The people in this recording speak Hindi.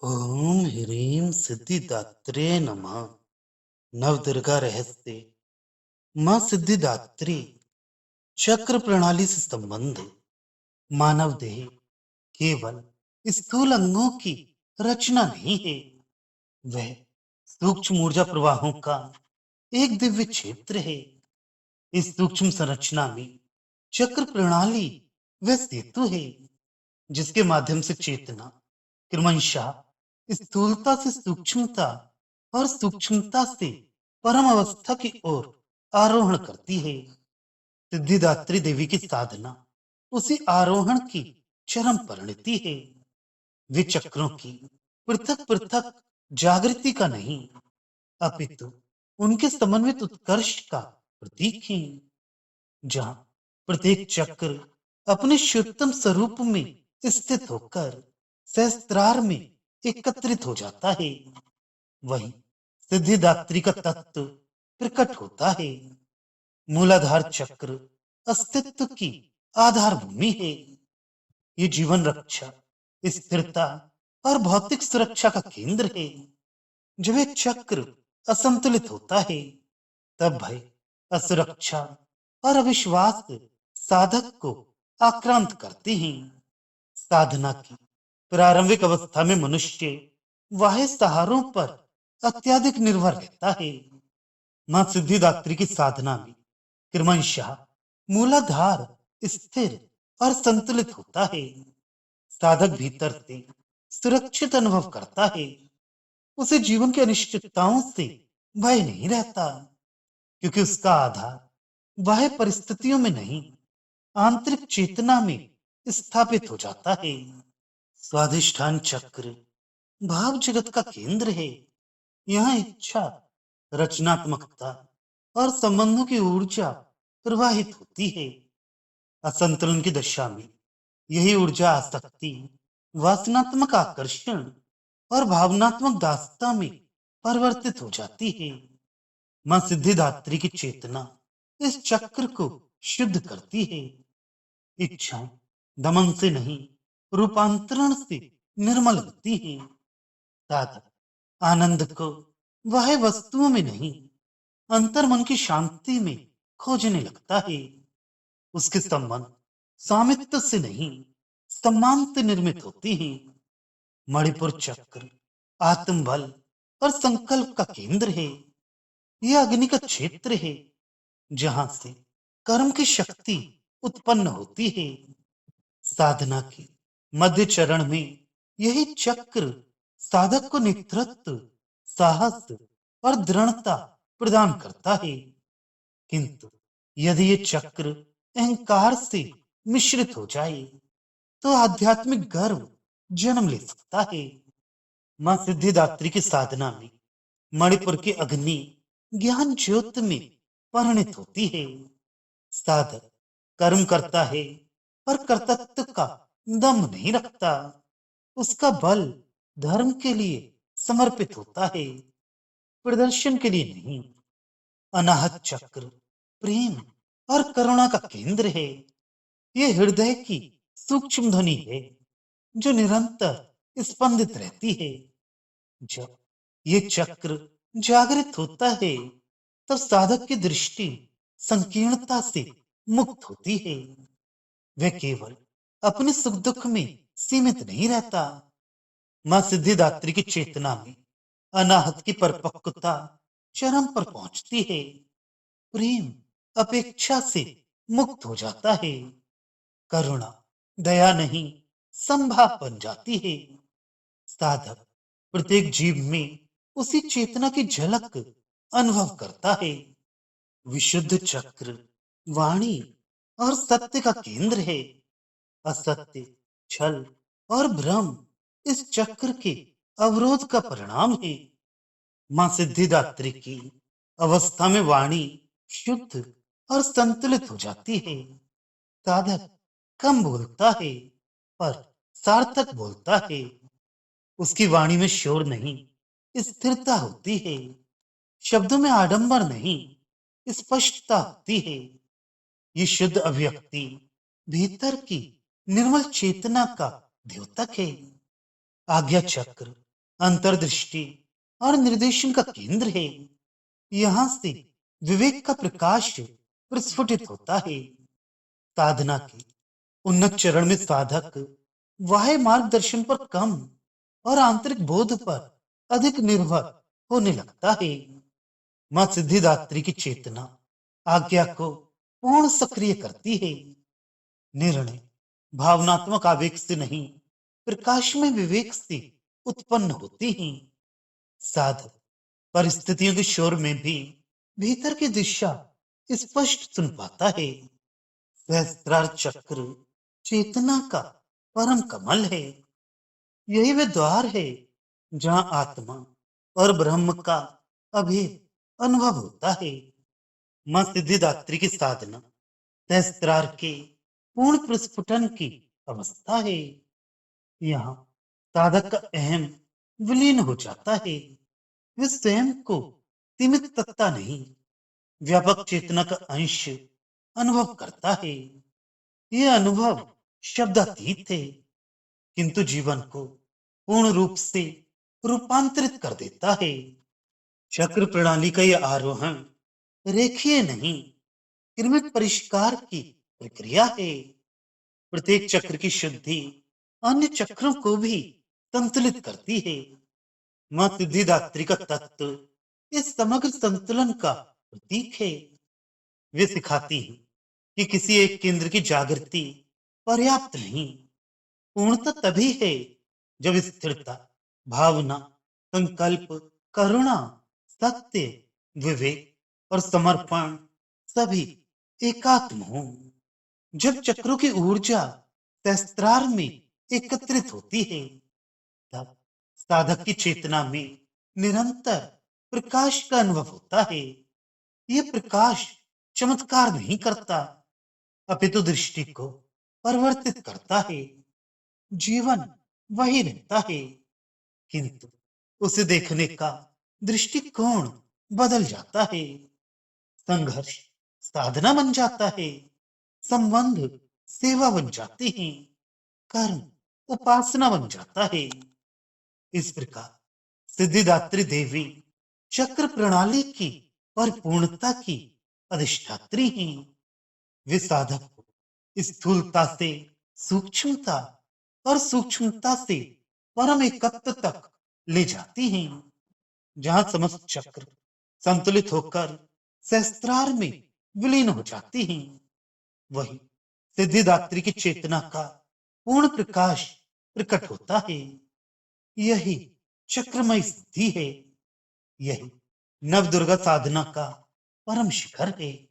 ओम ह्रीं सिद्धिदात्रे नमः। नवदुर्गा रहस्य। माँ सिद्धिदात्री चक्र प्रणाली से संबंध। मानव देह केवल स्थूल अंगों की रचना नहीं है, वह सूक्ष्म ऊर्जा प्रवाहों का एक दिव्य क्षेत्र है। इस सूक्ष्म संरचना में चक्र प्रणाली वह सेतु है जिसके माध्यम से चेतना क्रमशः स्थूलता से सूक्ष्मता और सूक्ष्मता से परम अवस्था की ओर आरोहण करती है। सिद्धिदात्री देवी की साधना उसी आरोहण की चरम परिणति है। वे चक्रों की पृथक पृथक जागृति का नहीं, अपितु उनके समन्वित उत्कर्ष का प्रतीक है। जहां प्रत्येक चक्र अपने शुद्धतम स्वरूप में स्थित होकर सहस्त्रार में एकत्रित हो जाता है, वही सिद्धिदात्री का तत्व प्रकट होता है। मूलाधार चक्र अस्तित्व की आधार भूमि है। ये जीवन रक्षा, स्थिरता और भौतिक सुरक्षा का केंद्र है। जब एक चक्र असंतुलित होता है, तब भय, असुरक्षा और अविश्वास साधक को आक्रांत करते हैं। साधना की प्रारंभिक अवस्था में मनुष्य बाह्य सहारों पर अत्यधिक निर्भर रहता है। मां सिद्धिदात्री की साधना में क्रमशः मूलाधार स्थिर और संतुलित होता है। साधक भीतर से सुरक्षित अनुभव करता है। उसे जीवन की अनिश्चितताओं से भय नहीं रहता, क्योंकि उसका आधार बाह्य परिस्थितियों में नहीं, आंतरिक चेतना में स्थापित हो जाता है। स्वाधिष्ठान चक्र भाव जगत का केंद्र है। यहाँ इच्छा, रचनात्मकता और संबंधों की ऊर्जा प्रवाहित होती है। असंतुलन की दशा में यही ऊर्जा आसक्ति, वासनात्मक आकर्षण और भावनात्मक दासता में परिवर्तित हो जाती है। मां सिद्धिदात्री की चेतना इस चक्र को शुद्ध करती है। इच्छाएं दमन से नहीं, रूपांतरण से निर्मल होती हैं। साधक आनंद को वह वस्तुओं में नहीं, अंतर मन की शांति में खोजने लगता है। उसके संबंध स्वामित्व से नहीं, सम्मान से निर्मित होती हैं। मणिपुर चक्र आत्म बल और संकल्प का केंद्र है। यह अग्नि का क्षेत्र है जहां से कर्म की शक्ति उत्पन्न होती है। साधना के मध्य चरण में यही चक्र साधक को नेतृत्व, साहस और दृढ़ता प्रदान करता है। किंतु यदि ये चक्र अहंकार से मिश्रित हो जाए, तो आध्यात्मिक गर्व जन्म ले सकता है। मां सिद्धिदात्री की साधना में मणिपुर की अग्नि ज्ञान ज्योत में परिणित होती है। साधक कर्म करता है पर कर्तृत्व का दम नहीं रखता। उसका बल धर्म के लिए समर्पित होता है, प्रदर्शन के लिए नहीं। अनाहत चक्र प्रेम और करुणा का केंद्र है। ये हृदय की सूक्ष्म ध्वनि है जो निरंतर स्पंदित रहती है। जब ये चक्र जागृत होता है, तब साधक की दृष्टि संकीर्णता से मुक्त होती है। वह केवल अपने सुख दुख में सीमित नहीं रहता। मां सिद्धिदात्री की चेतना में अनाहत की परिपक्वता चरम पर पहुंचती है। प्रेम अपेक्षा से मुक्त हो जाता है। करुणा दया नहीं, संभाव बन जाती है। साधक प्रत्येक जीव में उसी चेतना की झलक अनुभव करता है। विशुद्ध चक्र वाणी और सत्य का केंद्र है। असत्य, छल और भ्रम इस चक्र के अवरोध का परिणाम है। मां सिद्धिदात्री की अवस्था में वाणी शुद्ध और संतुलित हो जाती है। साधक कम बोलता है पर सार्थक बोलता है। उसकी वाणी में शोर नहीं, स्थिरता होती है। शब्दों में आडंबर नहीं, स्पष्टता होती है। ये शुद्ध अभिव्यक्ति भीतर की निर्मल चेतना का द्योतक है। आज्ञा चक्र अंतर्दृष्टि और निर्देशन का केंद्र है। यहाँ से विवेक का प्रकाश प्रस्फुटित होता है। साधना के उन्नत चरण में साधक बाह्य मार्गदर्शन पर कम और आंतरिक बोध पर अधिक निर्भर होने लगता है। मां सिद्धिदात्री की चेतना आज्ञा को पूर्ण सक्रिय करती है। निर्णय भावनात्मक आवेग से नहीं, प्रकाश में विवेक से उत्पन्न होते हैं। साधक परिस्थितियों के शोर में भी भीतर की दिशा स्पष्ट सुन पाता है। सहस्त्रार चक्र चेतना का परम कमल है। यही वे द्वार है जहां आत्मा और ब्रह्म का अभेद अनुभव होता है। मां सिद्धिदात्री की साधना सहस्त्रार के पूर्ण प्रस्फुटन की अवस्था है। यहाँ साधक का अहम विलीन हो जाता है। वे स्वयं को सीमित तकता नहीं, व्यापक चेतना का अंश अनुभव करता है। यह अनुभव शब्दातीत है, किंतु जीवन को पूर्ण रूप से रूपांतरित कर देता है। चक्र प्रणाली का यह आरोहण रेखीय नहीं, क्रमिक परिष्कार की प्रक्रिया है। प्रत्येक चक्र की शुद्धि अन्य चक्रों को भी संतुलित करती है। मां सिद्धिदात्री का तत्व इस समग्र संतुलन का प्रतीक है। वे सिखाती हैं कि किसी एक केंद्र की जागृति पर्याप्त नहीं, पूर्णता तभी है जब स्थिरता, भावना, संकल्प, करुणा, सत्य, विवेक और समर्पण सभी एकात्म हो। जब चक्रों की ऊर्जा सहस्त्रार में एकत्रित होती है, तब साधक की चेतना में निरंतर प्रकाश का अनुभव होता है। यह प्रकाश चमत्कार नहीं करता, अपितु दृष्टि को परिवर्तित करता है। जीवन वही रहता है, किंतु उसे देखने का दृष्टिकोण बदल जाता है। संघर्ष साधना बन जाता है, संबंध सेवा बन जाते हैं, कर्म उपासना बन जाता है। इस प्रकार सिद्धिदात्री देवी चक्र प्रणाली की परिपूर्णता की अधिष्ठात्री हैं। वे साधक को स्थूलता से सूक्ष्मता और सूक्ष्मता से परम एकत्व तक ले जाती हैं, जहां समस्त चक्र संतुलित होकर सहस्त्रार में विलीन हो जाती हैं। वही सिद्धिदात्री की चेतना का पूर्ण प्रकाश प्रकट होता है। यही चक्रमय सिद्धि है। यही नवदुर्गा साधना का परम शिखर है।